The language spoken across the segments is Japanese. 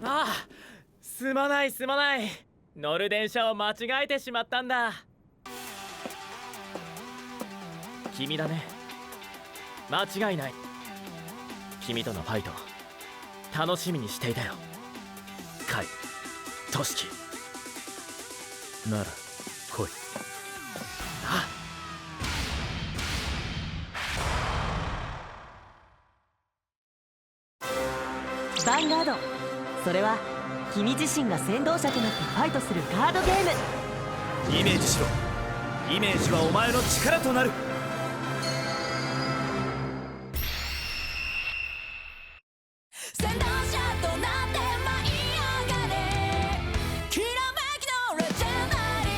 ああ、すまないすまない。乗る電車を間違えてしまったんだ。君だね。間違いない。君とのファイト楽しみにしていたよ。カイ、トシキ。なら来い。ああ。ヴァンガード、それは君自身が先導者となってファイトするカードゲーム。イメージしろ。イメージはお前の力となる。先導者となって舞い上がれ、きらめきのレジェンダリー。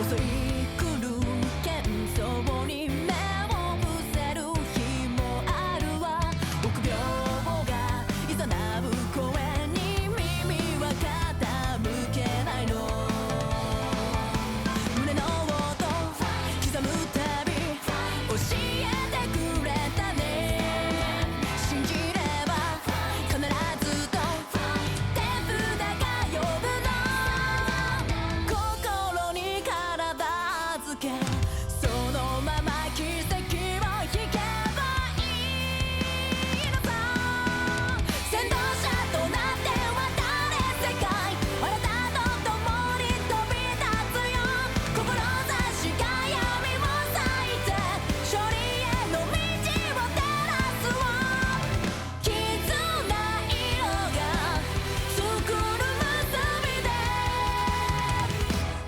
襲い来る喧騒に目を伏せる日もあるわ。臆病がいざなう声に耳は傾けないの。胸の音刻むたび教えてくれたね。信じれば必ずと手札が呼ぶの。心に体預け、そのまま奇跡を引けばいいのさ。先導者となって渡れ世界、あなたと共に飛び立つよ。志が闇を裂いて勝利への道を照らすわ。絆色が作る結びで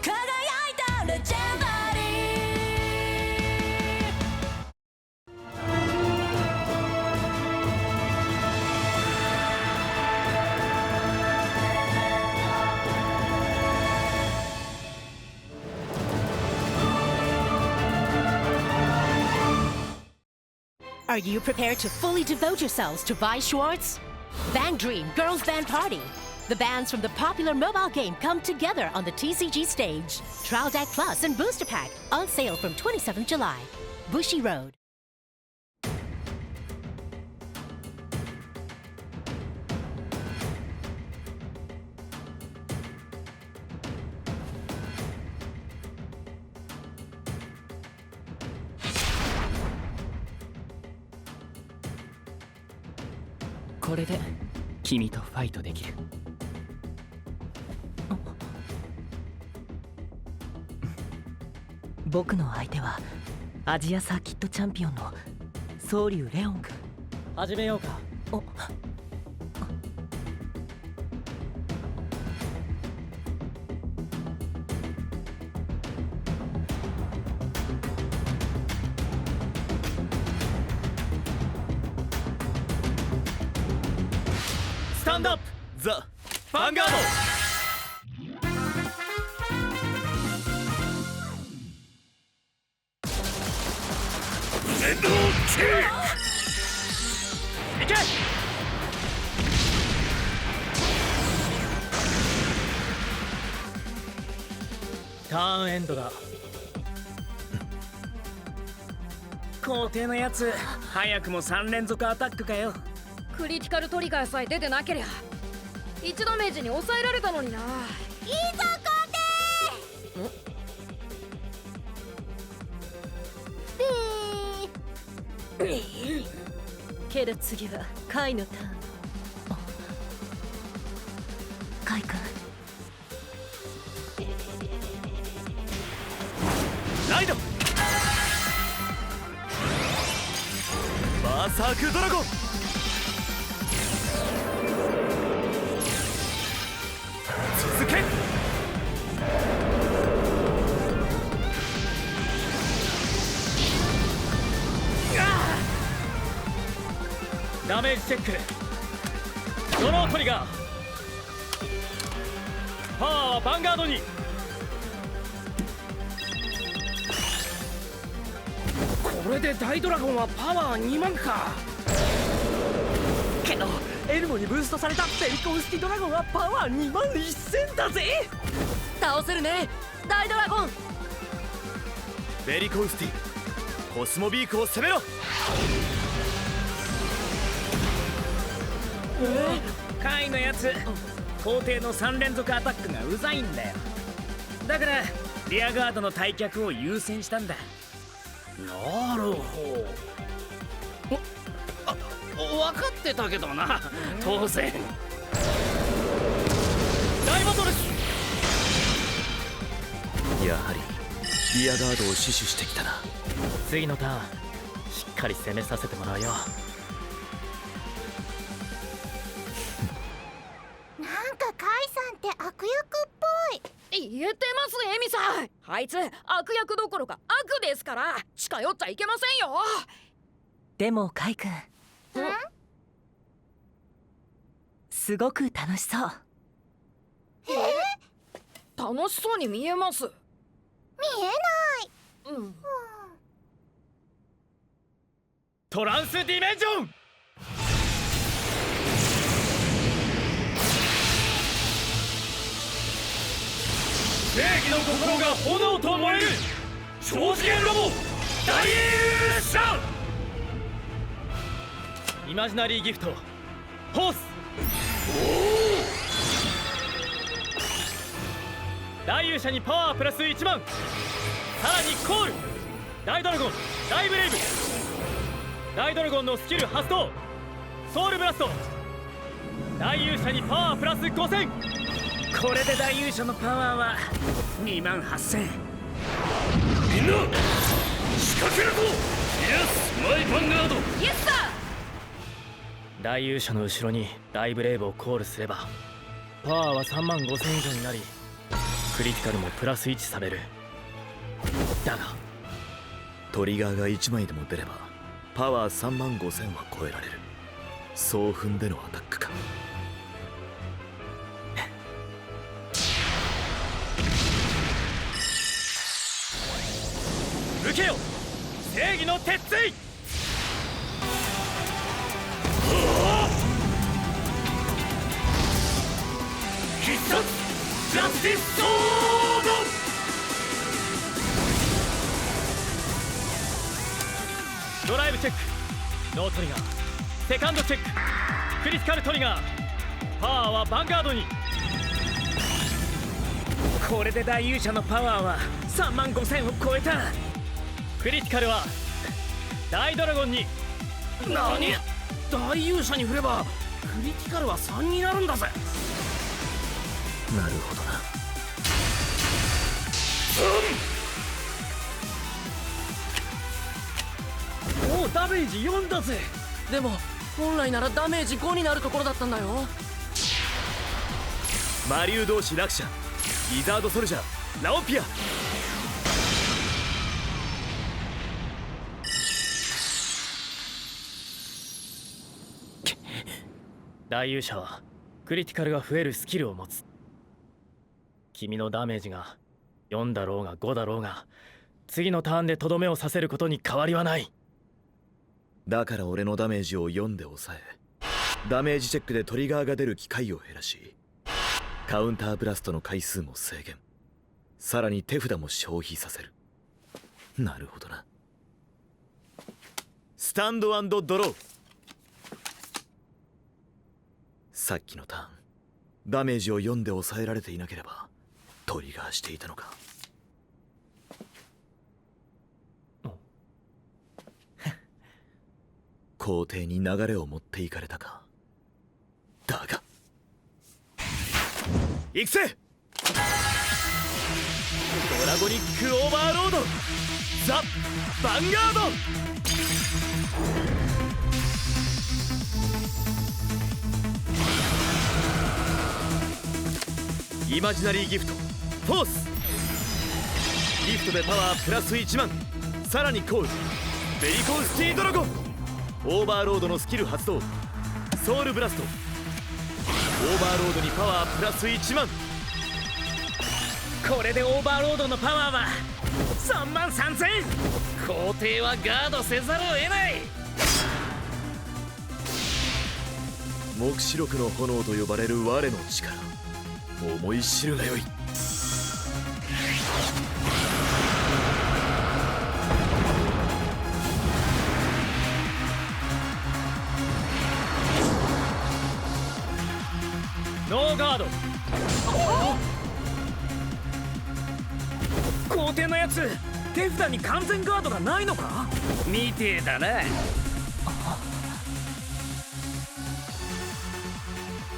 輝いたレジェンダリー。Are you prepared to fully devote yourselves to Vi Schwartz? Band Dream Girls Band Party. The bands from the popular mobile game come together on the TCG stage. Trial Deck Plus and Booster Pack on sale from 27th July. Bushy Road. これで君とファイトできる。僕の相手はアジアサーキットチャンピオンの宗龍レオン君。始めようか。おスタンドアップザ・ファンガード。いけ。ターンエンドだ。皇帝のやつ、早くも3連続アタックかよ。クリティカルトリガーさえ出てなけりゃ1ダメージに抑えられたのにな。いいぞ皇帝。けど次はカイのターン。カイ君、ライドバーサークドラゴン。続け。ダメージチェック。ドロートリガー。パワーはヴァンガードに。これで大ドラゴンはパワー2万か。けどエルモにブーストされたベリコンスティドラゴンはパワー21000だぜ。倒せるね大ドラゴン。ベリコウスティコスモビークを攻めろ。カイのやつ皇帝の3連続アタックがうざいんだよ。だからリアガードの退却を優先したんだ。なるほど。分かってたけどな、当然。大バトルス。やはりリアガードを死守してきたな。次のターンしっかり攻めさせてもらうよ。なんかカイさんって悪役っぽい。言えてますエミさん。あいつ悪役どころか悪ですから、近寄っちゃいけませんよ。でもカイ君すごく楽しそう。楽しそうに見えます。見えない。トランスディメンジョン。正義の心が炎と燃える超次元ロボ大勇者。イマジナリーギフトフォース。大勇者にパワープラス1万。さらにコール大ドラゴン大ブレイブ。大ドラゴンのスキル発動ソウルブラスト。大勇者にパワープラス5000。これで大勇者のパワーは28000。みんな仕掛けるぞ。イエスマイヴァンガード。イエスサ大勇者の後ろに大ブレイブをコールすればパワーは3万5000以上になり、クリティカルもプラス1される。だがトリガーが1枚でも出ればパワー3万5000は超えられる。そう踏んでのアタックか。受けよ正義の鉄槌。必殺ジャスティスソードライブチェックノートリガー。セカンドチェッククリティカルトリガー。パワーはヴァンガードに。これで大勇者のパワーは3万5000を超えた。クリティカルは大ドラゴンに。何？大勇者に振ればクリティカルは3になるんだぜ。なるほどな。もうダメージ4だぜ。でも本来ならダメージ5になるところだったんだよ。魔竜同士落車リザードソルジャーラオピア。大勇者はクリティカルが増えるスキルを持つ。君のダメージが4だろうが5だろうが次のターンでとどめを刺せることに変わりはない。だから俺のダメージを4で抑え、ダメージチェックでトリガーが出る機会を減らし、カウンターブラストの回数も制限、さらに手札も消費させる。なるほどな。スタンド&ドロー。さっきのターンダメージを4で抑えられていなければトリガーしていたのか。皇帝に流れを持っていかれたか。だが行くぜ。ドラゴニックオーバーロードザ・ヴァンガード。イマジナリーギフトフォース。ギフトでパワープラス1万。さらにコールベリコンスティードラゴン。オーバーロードのスキル発動ソウルブラスト。オーバーロードにパワープラス1万。これでオーバーロードのパワーは3万3000。皇帝はガードせざるを得ない。黙示録の炎と呼ばれる我の力、思い知るがよい。ノーガード。皇帝のやつ、手札に完全ガードがないのか？みてえだな。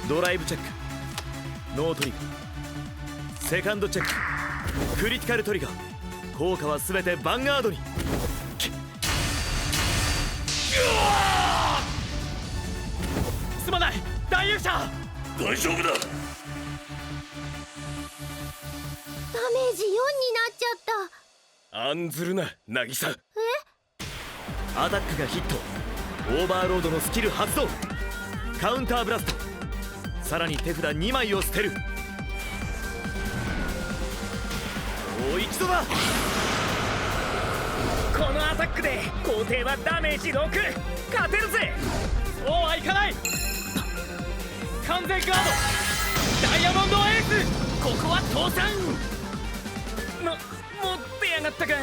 ドライブチェック、ノートリガー、セカンドチェック、クリティカルトリガー。効果は全てヴァンガードに。すまない大勇者。大丈夫だ。ダメージ4になっちゃった。案ずるな渚。アタックがヒット。オーバーロードのスキル発動。カウンターブラスト。さらに手札2枚を捨てる。もう一度だ。このアタックで皇帝はダメージ6。勝てるぜ。そうはいかない。完全ガードダイヤモンドエース。ここは倒産。持ってやがったか。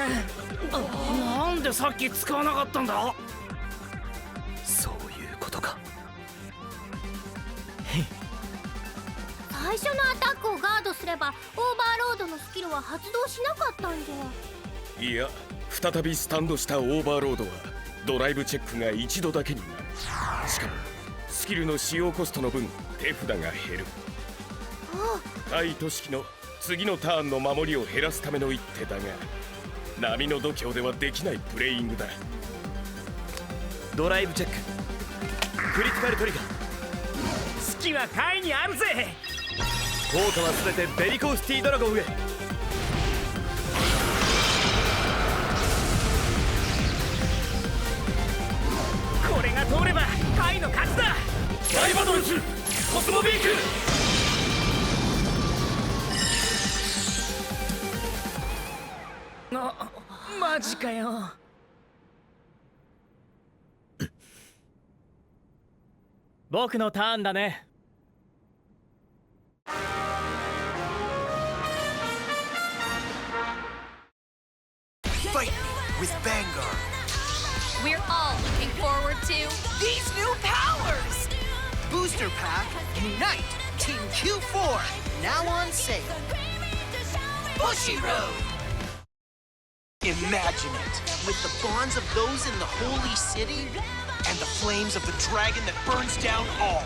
なんでさっき使わなかったんだ？そういうことか。最初のアタックをガードすればオーバーロードのスキルは発動しなかったんじゃ。いや、再びスタンドしたオーバーロードはドライブチェックが一度だけになる。しかもスキルの使用コストの分手札が減る。対都市の次のターンの守りを減らすための一手だが、波の度胸ではできないプレイングだ。ドライブチェック、クリティカルトリガー。隙は下位にあるぜ。効果は全てベリコーシティドラゴンへ。これが通れば下位の勝ちだ。ダイバトルズコスモビーク。マジかよ。僕のターンだね。Fight with Vanguard. We're all looking forward to These new powers! Booster Pack Unite Team Q4 now on sale. Bushiroad! Imagine it, with the bonds of those in the holy city and the flames of the dragon that burns down all.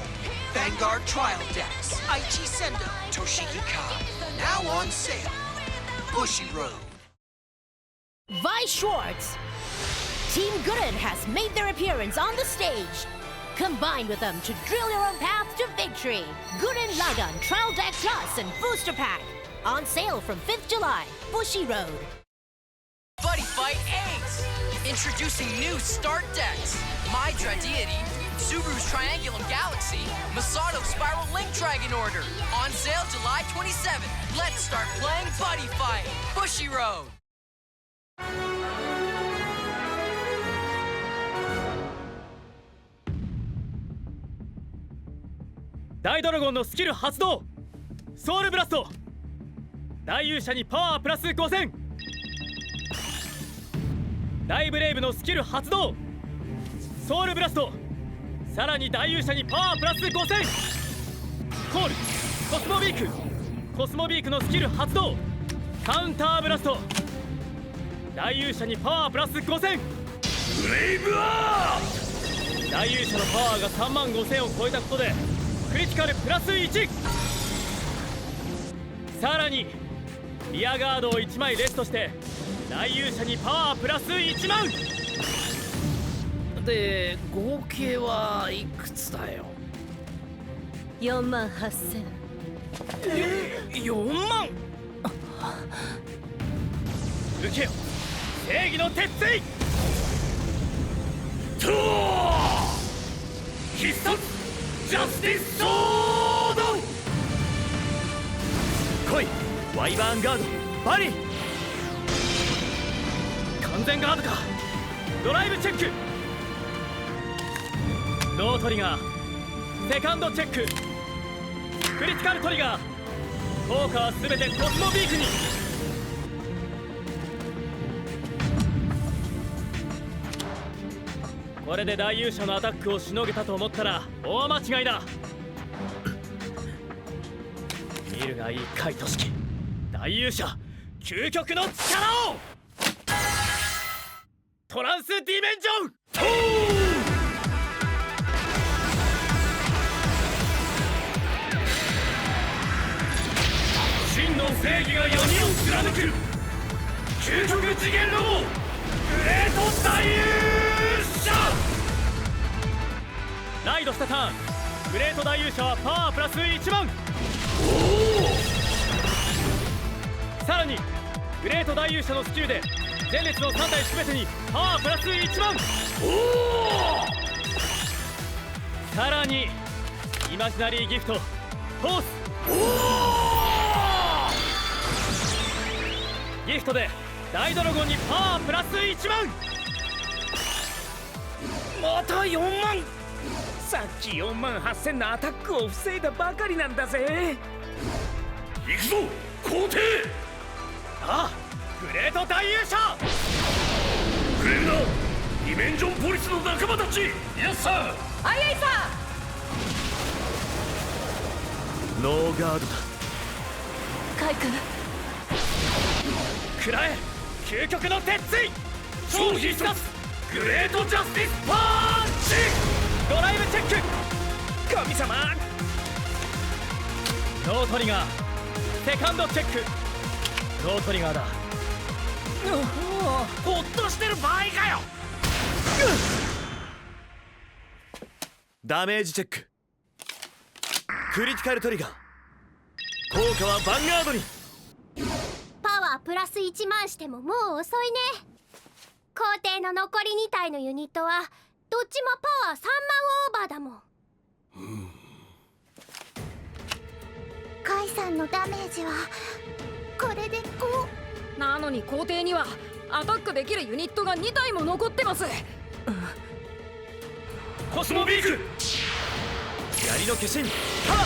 Vanguard Trial Decks, Aichi Sendo, Toshiki Kai, now on sale. Bushiroad. Vi Schwartz! Team Gurren has made their appearance on the stage. Combine with them to drill your own path to victory. Gurren Lagann Trial Deck Plus and Booster Pack. On sale from 5th July. Bushiroad. Buddy Fight 8! Introducing new start decks. Mydra Deity, Subaru's Triangulum Galaxy, Masato Spiral Link Dragon Order. On sale July 27th. Let's start playing Buddy Fight. Bushiroad. 大ドラゴンのスキル発動。ソウルブラスト。大勇者にパワープラス5000。大ブレイブのスキル発動。ソウルブラスト。さらに大勇者にパワープラス5000。コールコスモビーク。コスモビークのスキル発動。カウンターブラスト。大勇者にパワープラス5000。ブレイブアー。大勇者のパワーが3万5000を超えたことでクリティカルプラス1。さらにリアガードを1枚レストして大勇者にパワープラス1万で、合計はいくつだよ。4万8000。4万。受けよ正義の鉄槌。と必殺ジャスティスソード。来いワイバーンガードバリー。完全ガードか。ドライブチェック。ノートリガーセカンドチェック。クリティカルトリガー。効果は全てコスモビークに。これで大勇者のアタックをしのげたと思ったら大間違いだ。見るがいいカイト式大勇者究極の力を。トランスディメンジョントーン。真の正義が闇を貫く究極次元ロボグレート大勇者。ライドしたターン。グレート大勇者はパワープラス1万。さらにグレート大勇者のスキルで前列の3体全てにパワープラス1万。さらにイマジナリーギフトフォース。ギフトで大ドラゴンにパワープラス1万。また4万。さっき4万8000のアタックを防いだばかりなんだぜ。行くぞ皇帝。ああグレート大勇者。くれるなディメンジョンポリスの仲間たち。イエスサー。アイアイさノーガードだ。カイ君、食らえ究極の鉄槌。超必殺グレートジャスティスパンチ。ドライブチェック。神様。ノートリガー。セカンドチェック。ノートリガーだ。ほっとしてる場合かよ。ダメージチェック。クリティカルトリガー。効果はヴァンガードに。パワープラス1万してももう遅いね。皇帝の残り2体のユニットはどっちもパワー3万オーバーだもん。カイさんのダメージはこれで5。なのに皇帝にはアタックできるユニットが2体も残ってます。コスモビーク。槍の化身パワ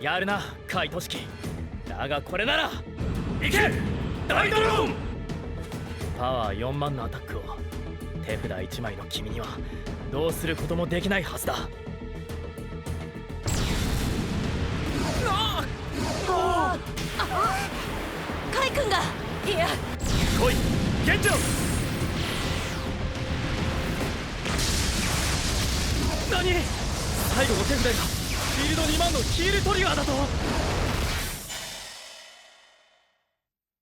ー。やるなカイト式。だがこれならいけ大ドラゴン。パワー4万のアタックを手札1枚の君にはどうすることもできないはずだ。カイ君が。いや来い現状。何最後の手札がフィールド2万のヒールトリガーだと。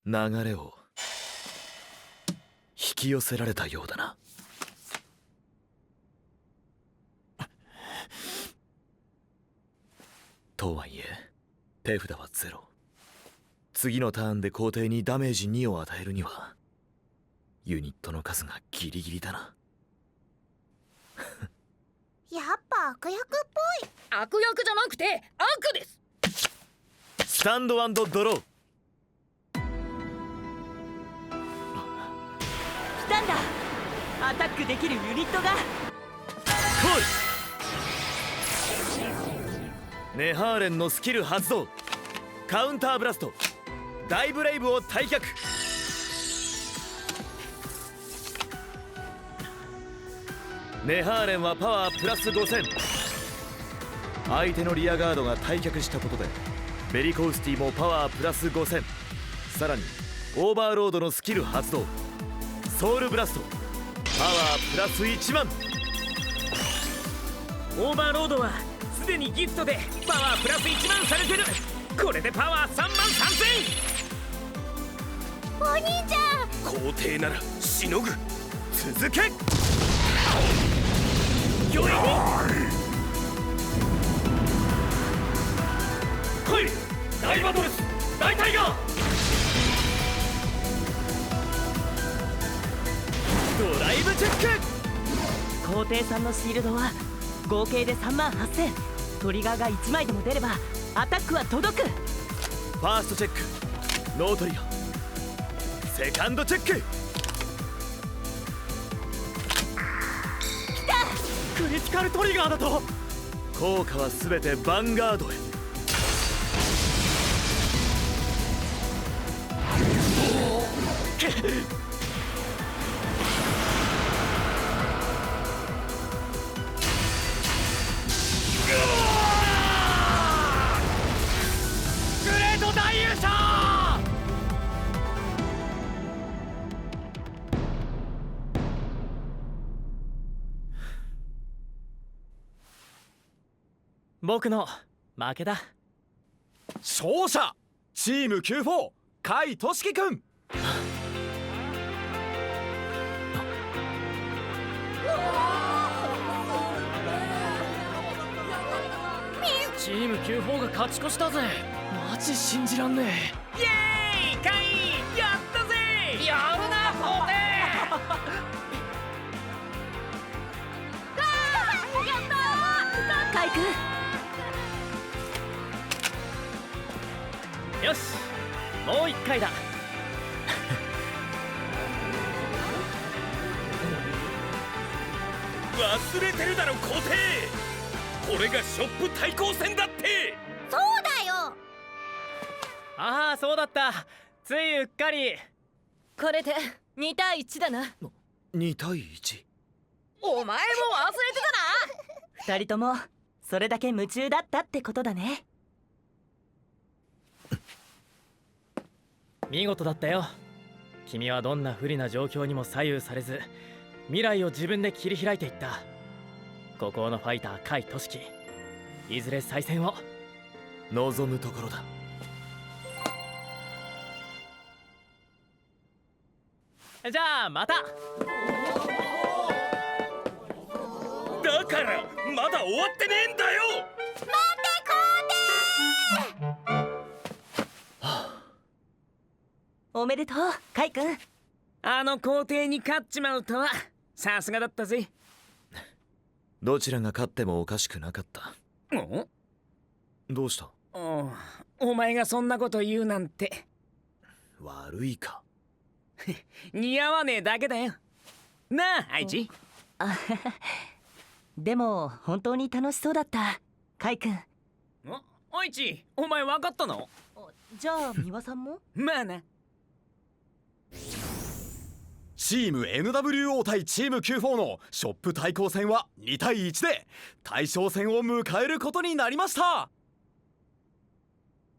流れを引き寄せられたようだな。とはいえ手札はゼロ。次のターンで皇帝にダメージ2を与えるにはユニットの数がギリギリだな。やっぱ悪役っぽい。悪役じゃなくて悪です。スタンド&ドロー。来たんだ。アタックできるユニットが。コール。ネハーレンのスキル発動。カウンターブラスト大ブレイブを退却。ネハーレンはパワープラス5000。相手のリアガードが退却したことでベリコウスティもパワープラス5000。さらにオーバーロードのスキル発動ソウルブラストパワープラス1万。オーバーロードはすでにギフトでパワープラス1万されてる。これでパワー3万3000。お兄ちゃん。皇帝ならしのぐ。続け。よい。来い大バトルス大タイガー。ドライブチェック。皇帝さんのシールドは合計で3万8000。トリガーが1枚でも出ればアタックは届く。ファーストチェックノートリガー。セカンドチェック。来た。クリティカルトリガーだと。効果は全てヴァンガードへ。グレート大優勝。僕の負けだ。勝者チーム Q4 甲斐俊樹くん。チーム Q4 が勝ち越したぜ。マジ信じらんねイエーイカイやったぜ。やるな皇帝。カイ君。え。よし、もう一回だ。忘れてるだろ皇帝。これがショップ対抗戦だって。そうだよ。ああ、そうだった。ついうっかり。これで2対1だな。2対 1。 お前も忘れてたな。2人ともそれだけ夢中だったってことだね。見事だったよ。君はどんな不利な状況にも左右されず、未来を自分で切り開いていった。孤高のファイター甲斐俊樹、いずれ再戦を望むところだ。じゃあまた。だからまだ終わってねえんだよ。おめでとうカイ君。あの皇帝に勝っちまうとはさすがだったぜ。どちらが勝ってもおかしくなかった。どうした？お前がそんなこと言うなんて。悪いか。似合わねえだけだよなあ、愛知。でも本当に楽しそうだったカイ君。愛知、お前分かったの？じゃあ美輪さんも？まあな。チーム NWO 対チーム Q4 のショップ対抗戦は2対1で大将戦を迎えることになりました。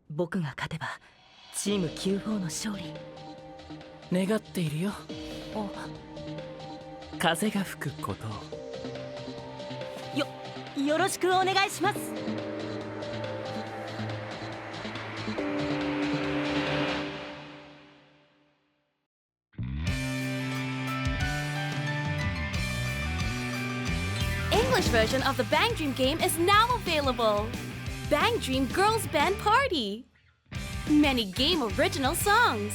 僕が勝てばチーム Q4 の勝利願っているよ。風が吹くことをよろしくお願いします。English version of the Bang Dream game is now available. Bang Dream Girls Band Party. Many game original songs.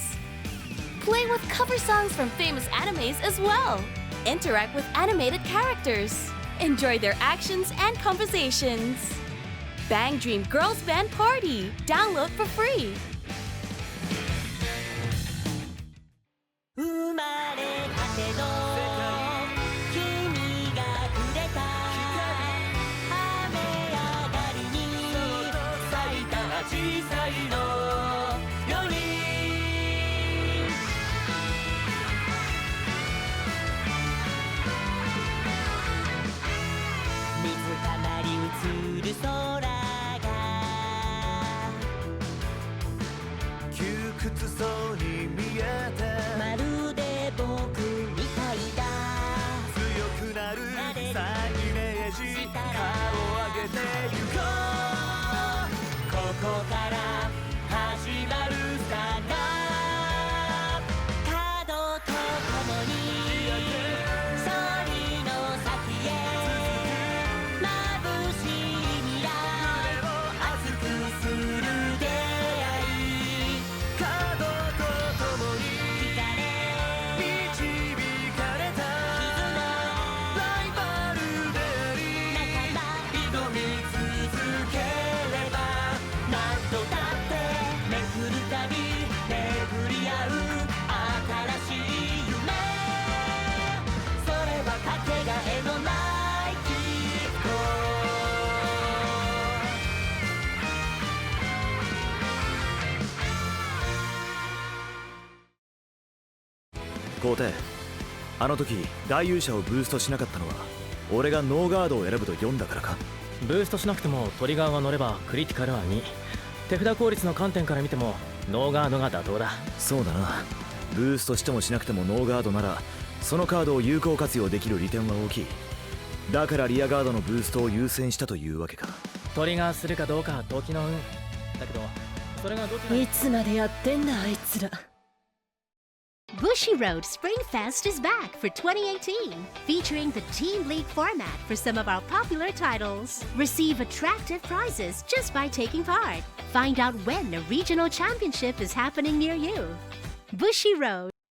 Play with cover songs from famous animes as well. Interact with animated characters. Enjoy their actions and conversations. Bang Dream Girls Band Party. Download for free. 生まれたての君がくれた雨上がりに咲いた小さいのより水たまり映る空が窮屈そうに見えてまるで僕みたいだ強くなるさあイメージ顔を上げてゆこうここから始まるさな角とともに勝利の先へ眩しい未来熱くする出会い角とともに導かれたライバルであり挑み続ければなんと皇帝、あの時大勇者をブーストしなかったのは俺がノーガードを選ぶと読んだからか。ブーストしなくてもトリガーが乗ればクリティカルは2。手札効率の観点から見てもノーガードが妥当だ。そうだな。ブーストしてもしなくてもノーガードならそのカードを有効活用できる利点は大きい。だからリアガードのブーストを優先したというわけか。トリガーするかどうかは時の運だけど、それがどちらいつまでやってんだあいつら。 Bushiroad Spring Fest is back for 2018, featuring the Team League format for some of our popular titles. Receive attractive prizes just by taking part. Find out when a regional championship is happening near you. Bushiroad.